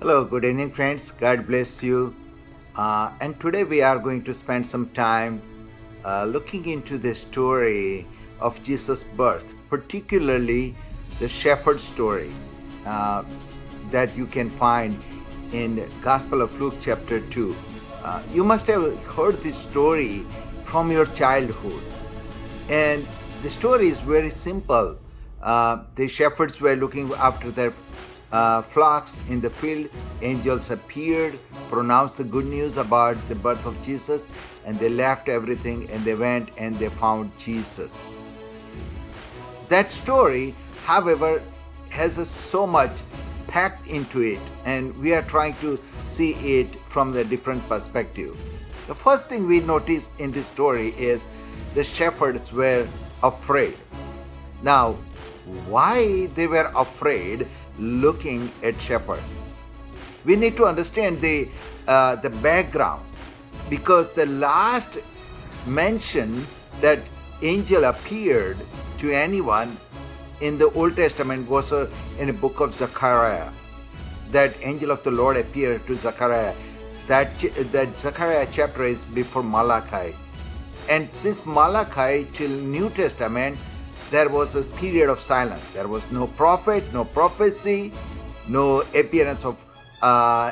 Hello, good evening, friends. God bless you. And today we are going to spend some time looking into the story of Jesus' birth, particularly the shepherd story uh, that you can find in Gospel of Luke, chapter 2. You must have heard this story from your childhood. And the story is very simple. The shepherds were looking after their flocks in the field. Angels appeared, pronounced the good news about the birth of Jesus, and they left everything and they went and they found Jesus. That story, however, has so much packed into it, and we are trying to see it from the different perspective. The first thing we notice in this story is the shepherds were afraid. Now, why they were afraid looking at shepherds? We need to understand the background, because the last mention that angel appeared to anyone in the Old Testament was in the book of Zechariah. That angel of the Lord appeared to Zechariah. That Zechariah chapter is before Malachi. And since Malachi till New Testament, there was a period of silence. There was no prophet, no prophecy, no appearance of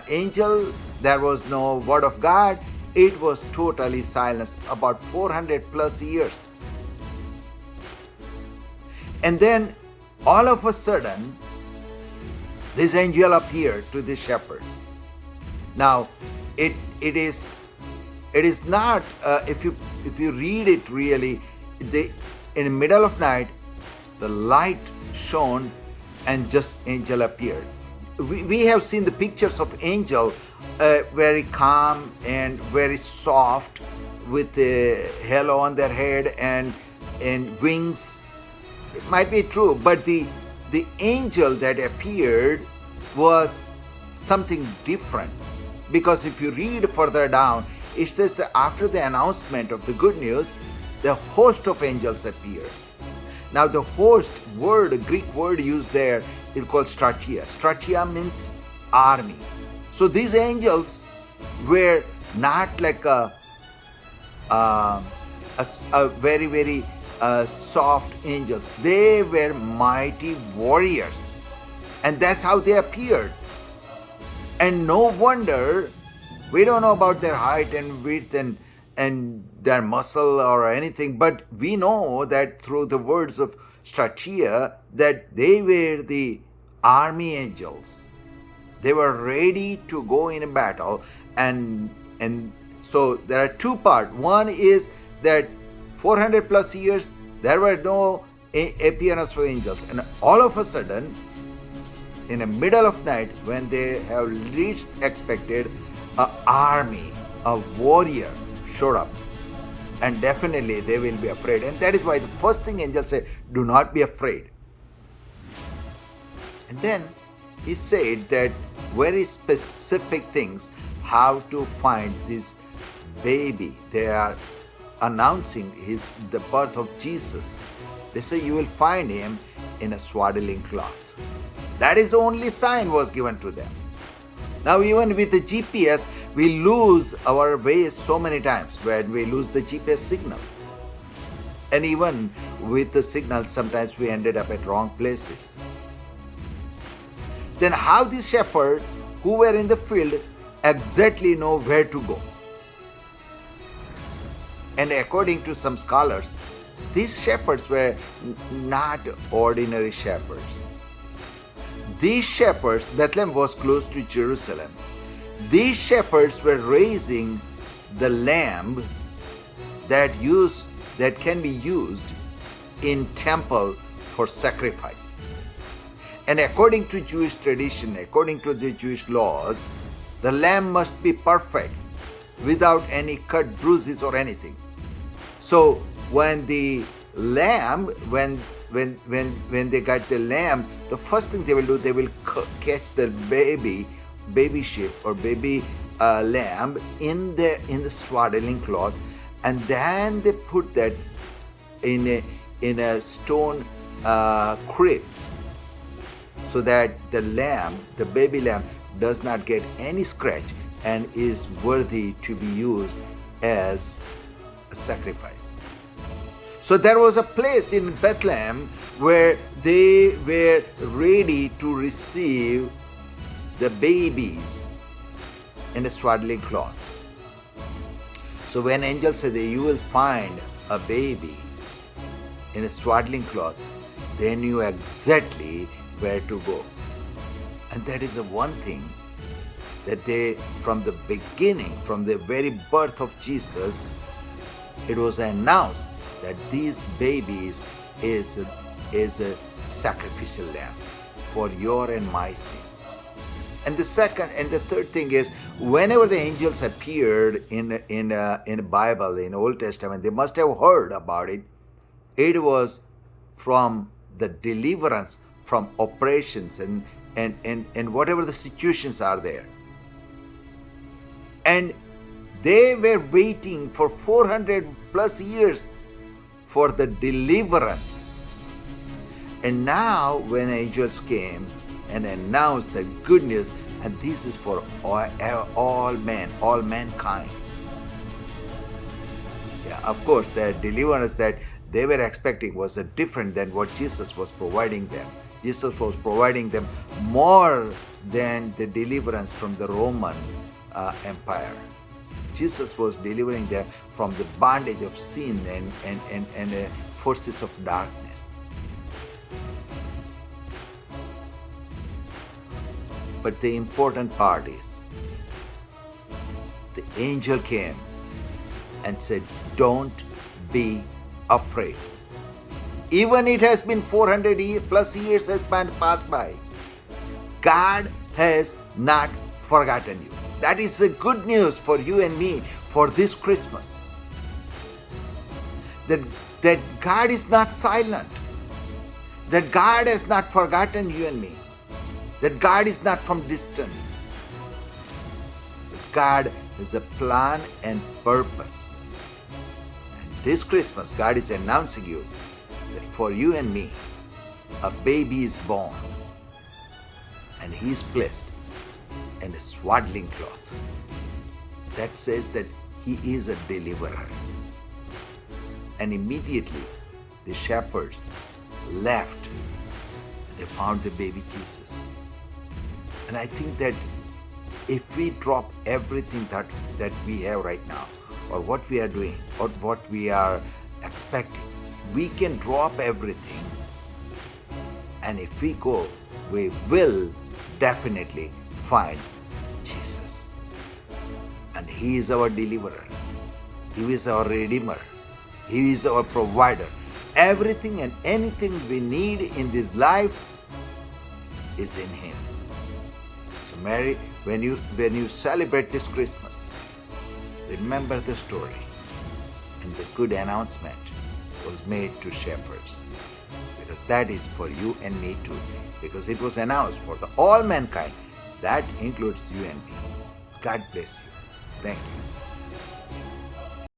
angel. There was no word of God. It was totally silence, about 400 plus years. And then all of a sudden, this angel appeared to the shepherds. Now, it is not, if you read it really, in the middle of night, the light shone and just angel appeared. We have seen the pictures of angel, very calm and very soft, with a halo on their head and wings. It might be true, but the angel that appeared was something different. Because if you read further down, it says that after the announcement of the good news, the host of angels appeared. Now the host word, Greek word used there, is called stratia. Stratia means army. So these angels were not like a very, very soft angels. They were mighty warriors. And that's how they appeared. And no wonder, we don't know about their height and width and their muscle or anything, but we know that through the words of Stratia that they were the army angels. They were ready to go in a battle, and so there are two parts. One is that 400 plus years there were no appearance for angels, and all of a sudden, in the middle of night, when they have least expected, an army, a warrior showed up, and definitely they will be afraid. And that is why the first thing angel said, do not be afraid. And then he said that very specific things, how to find this baby. They are announcing the birth of Jesus. They say you will find him in a swaddling cloth. That is the only sign was given to them. Now even with the GPS, we lose our way so many times when we lose the GPS signal. And even with the signal, sometimes we ended up at wrong places. Then how these shepherds who were in the field exactly know where to go? And according to some scholars, these shepherds were not ordinary shepherds. These shepherds, Bethlehem was close to Jerusalem. These shepherds were raising the lamb that can be used in temple for sacrifice. And according to Jewish tradition, according to the Jewish laws, the lamb must be perfect, without any cut, bruises or anything. So when the lamb, when they got the lamb, the first thing they will do, they will catch the baby sheep or baby lamb in the swaddling cloth, and then they put that in a stone crib, so that the baby lamb, does not get any scratch and is worthy to be used as a sacrifice. So there was a place in Bethlehem where they were ready to receive the babies in a swaddling cloth. So when angel said that you will find a baby in a swaddling cloth, they knew exactly where to go. And that is the one thing that they, from the beginning, from the very birth of Jesus, it was announced that these babies is a sacrificial lamb for your and my sin. And the second and the third thing is, whenever the angels appeared in the Bible, in Old Testament, they must have heard about it. It was from the deliverance from oppressions and whatever the situations are there. And they were waiting for 400 plus years for the deliverance. And now when angels came and announced the good news, and this is for all men, all mankind. Yeah, of course, the deliverance that they were expecting was different than what Jesus was providing them. Jesus was providing them more than the deliverance from the Roman Empire. Jesus was delivering them from the bondage of sin and forces of darkness. But the important part is, the angel came and said, don't be afraid. Even it has been 400 plus years has passed by, God has not forgotten you. That is the good news for you and me for this Christmas. That God is not silent. That God has not forgotten you and me. That God is not from distance. God has a plan and purpose. And this Christmas, God is announcing you that for you and me, a baby is born. And he is placed in a swaddling cloth. That says that he is a deliverer. And immediately the shepherds left. They found the baby Jesus. And I think that if we drop everything that we have right now, or what we are doing, or what we are expecting, we can drop everything. And if we go, we will definitely find Jesus. And he is our deliverer. He is our redeemer. He is our provider. Everything and anything we need in this life is in him. So Mary, when you celebrate this Christmas, remember the story. And the good announcement was made to shepherds. Because that is for you and me too. Because it was announced for all mankind. That includes you and me. God bless you. Thank you.